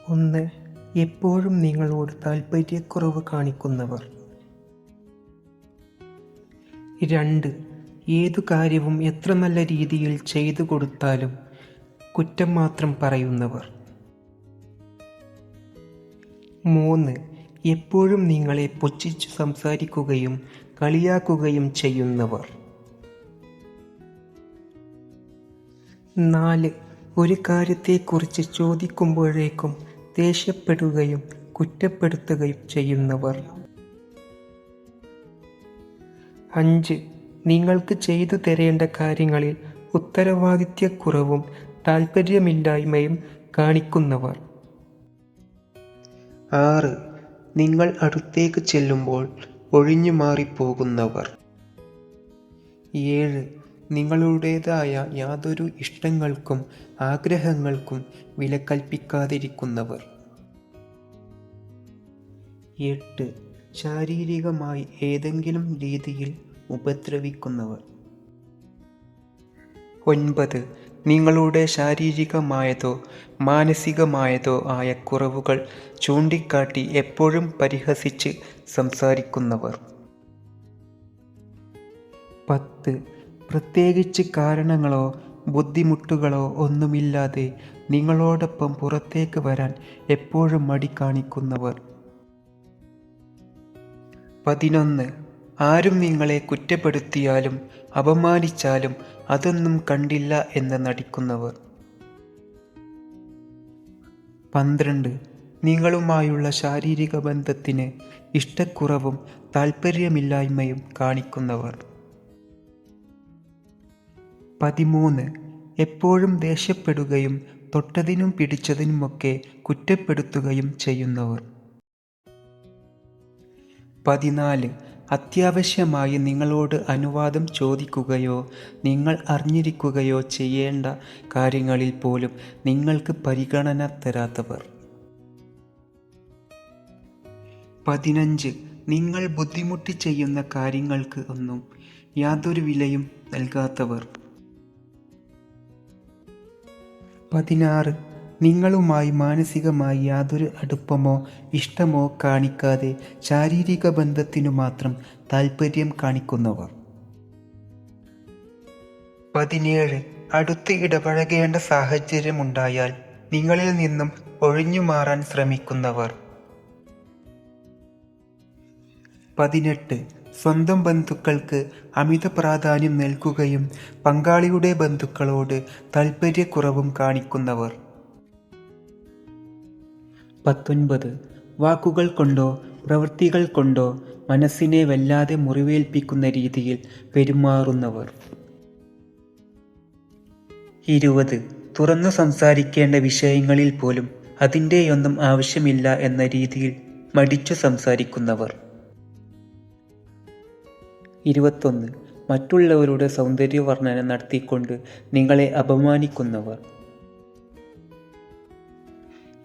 1. എപ്പോഴും നിങ്ങളോട് താൽപ്പര്യക്കുറവ് കാണിക്കുന്നവർ. 2. ഏതു കാര്യവും എത്ര നല്ല രീതിയിൽ ചെയ്തു കൊടുത്താലും കുറ്റം മാത്രം പറയുന്നവർ. 3. എപ്പോഴും നിങ്ങളെ പുച്ഛിച്ചു സംസാരിക്കുകയും കളിയാക്കുകയും ചെയ്യുന്നവർ. 4. ഒരു കാര്യത്തെക്കുറിച്ച് ചോദിക്കുമ്പോഴേക്കും ദേഷ്യപ്പെടുകയും കുറ്റപ്പെടുത്തുകയും ചെയ്യുന്നവർ. 5. നിങ്ങൾക്ക് ചെയ്തു തരേണ്ട കാര്യങ്ങളിൽ ഉത്തരവാദിത്വക്കുറവും താൽപ്പര്യമില്ലായ്മയും കാണിക്കുന്നവർ. 6. നിങ്ങൾ അടുത്തേക്ക് ചെല്ലുമ്പോൾ ഒഴിഞ്ഞു മാറിപ്പോകുന്നവർ. 7. നിങ്ങളുടേതായ യാതൊരു ഇഷ്ടങ്ങൾക്കും ആഗ്രഹങ്ങൾക്കും വില കൽപ്പിക്കാതിരിക്കുന്നവർ. 8. ശാരീരികമായി ഏതെങ്കിലും രീതിയിൽ ഉപദ്രവിക്കുന്നവർ. 9. നിങ്ങളുടെ ശാരീരികമായതോ മാനസികമായതോ ആയ കുറവുകൾ ചൂണ്ടിക്കാട്ടി എപ്പോഴും പരിഹസിച്ച് സംസാരിക്കുന്നവർ. 10. പ്രത്യേകിച്ച് കാരണങ്ങളോ ബുദ്ധിമുട്ടുകളോ ഒന്നുമില്ലാതെ നിങ്ങളോടൊപ്പം പുറത്തേക്ക് വരാൻ എപ്പോഴും മടി കാണിക്കുന്നവർ. 11. ആരും നിങ്ങളെ കുറ്റപ്പെടുത്തിയാലും അപമാനിച്ചാലും അതൊന്നും കണ്ടില്ല എന്ന് നടിക്കുന്നവർ. 12. നിങ്ങളുമായുള്ള ശാരീരിക ബന്ധത്തിന് ഇഷ്ടക്കുറവും താൽപ്പര്യമില്ലായ്മയും കാണിക്കുന്നവർ. 13. എപ്പോഴും ദേഷ്യപ്പെടുകയും തൊട്ടതിനും പിടിച്ചതിനുമൊക്കെ കുറ്റപ്പെടുത്തുകയും ചെയ്യുന്നവർ. 14. അത്യാവശ്യമായി നിങ്ങളോട് അനുവാദം ചോദിക്കുകയോ നിങ്ങൾ അറിഞ്ഞിരിക്കുകയോ ചെയ്യേണ്ട കാര്യങ്ങളിൽ പോലും നിങ്ങൾക്ക് പരിഗണന തരാത്തവർ. 15. നിങ്ങൾ ബുദ്ധിമുട്ടി ചെയ്യുന്ന കാര്യങ്ങൾക്ക് ഒന്നും യാതൊരു വിലയും നൽകാത്തവർ. 16. നിങ്ങളുമായി മാനസികമായി യാതൊരു അടുപ്പമോ ഇഷ്ടമോ കാണിക്കാതെ ശാരീരിക ബന്ധത്തിനു മാത്രം താൽപ്പര്യം കാണിക്കുന്നവർ. 17. അടുത്ത് ഇടപഴകേണ്ട സാഹചര്യമുണ്ടായാൽ നിങ്ങളിൽ നിന്നും ഒഴിഞ്ഞു മാറാൻ ശ്രമിക്കുന്നവർ. 18. സ്വന്തം ബന്ധുക്കൾക്ക് അമിത പ്രാധാന്യം നൽകുകയും പങ്കാളിയുടെ ബന്ധുക്കളോട് താൽപ്പര്യക്കുറവും കാണിക്കുന്നവർ. 19. വാക്കുകൾ കൊണ്ടോ പ്രവൃത്തികൾ കൊണ്ടോ മനസ്സിനെ വല്ലാതെ മുറിവേൽപ്പിക്കുന്ന രീതിയിൽ പെരുമാറുന്നവർ. 20. തുറന്നു സംസാരിക്കേണ്ട വിഷയങ്ങളിൽ പോലും അതിൻ്റെയൊന്നും ആവശ്യമില്ല എന്ന രീതിയിൽ മടിച്ചു സംസാരിക്കുന്നവർ. 21. മറ്റുള്ളവരുടെ സൗന്ദര്യവർണ്ണന നടത്തിക്കൊണ്ട് നിങ്ങളെ അപമാനിക്കുന്നവർ.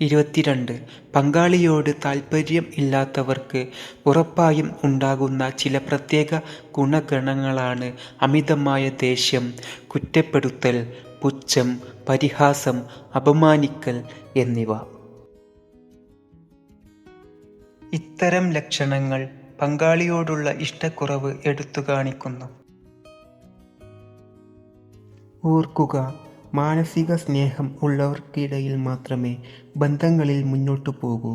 22. പങ്കാളിയോട് താൽപ്പര്യം ഇല്ലാത്തവർക്ക് ഉറപ്പായും ഉണ്ടാകുന്ന ചില പ്രത്യേക ഗുണഗണങ്ങളാണ് അമിതമായ ദേഷ്യം, കുറ്റപ്പെടുത്തൽ, പുച്ഛം, പരിഹാസം, അപമാനിക്കൽ എന്നിവ. ഇത്തരം ലക്ഷണങ്ങൾ പങ്കാളിയോടുള്ള ഇഷ്ടക്കുറവ് എടുത്തു കാണിക്കുന്നു. ഓർക്കുക, മാനസിക സ്നേഹം ഉള്ളവർക്കിടയിൽ മാത്രമേ ബന്ധങ്ങളിൽ മുന്നോട്ടു പോകൂ.